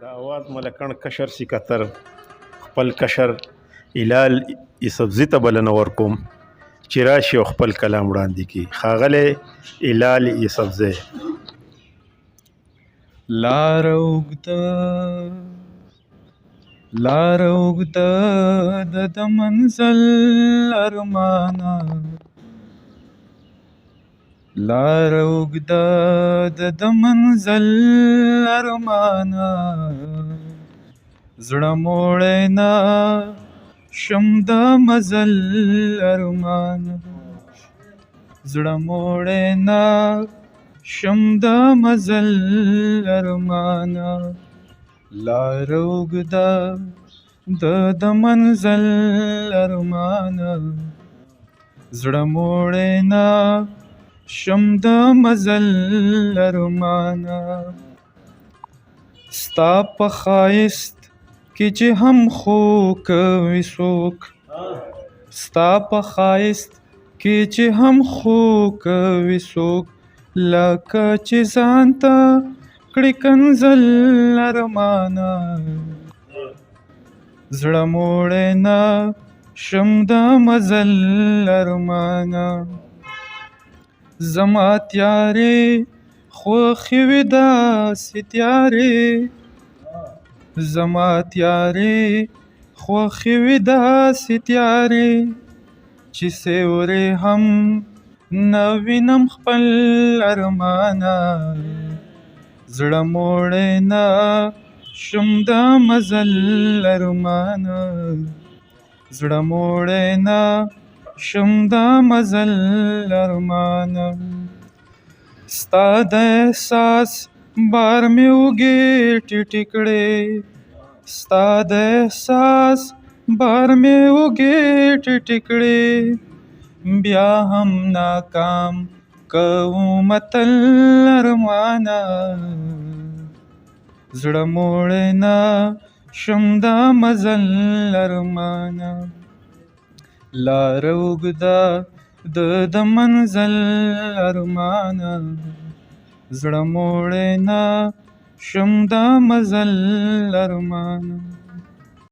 د اواز ملکڼ کشر سی کتر خپل کشر هلال یوسفزي ته بلنه ورکوم چې راشي او خپل کلام وړاندې کړي. ښاغلی هلال یوسفزی. لار اوږده د منزل ارمانه، لار اوږده د منزل ارمانه، زړه موړی نه شم د مزل ارمانه، زړه موړی نه شم د مزل ارمانه، لار اوږده د منزل ارمانه، زړه موړی نه شم د مزل ارمانه، ستا په ښایست کې چې هم خو کوي څوک، ستا په ښایست کې چې هم خو کوي څوک، لکه چې ځان ته کړي کنځل ارمانه، زړه موړی نه شم د مزل ارمانه، زما تیارې خوښې وي داسې تیارې، زما تیارې خوښې وي داسې تیارې، چې سیوری هم نه وینم خپل ارمانه، زړه موړی نه شم د مزل ارمانه، زړه موړی نه شم د مزل ارمانه، ستا د احساس بار مې اوږې ټیټې کړې، ستا د احساس بار مې اوږې ټیټې کړې، بیا هم ناکام کوم تل ارمانه، زړه موړی نه شم د مزل ارمانه، لار اوږده د منزل ارمانه، زړه موړی نه شم د مزل ارمانه.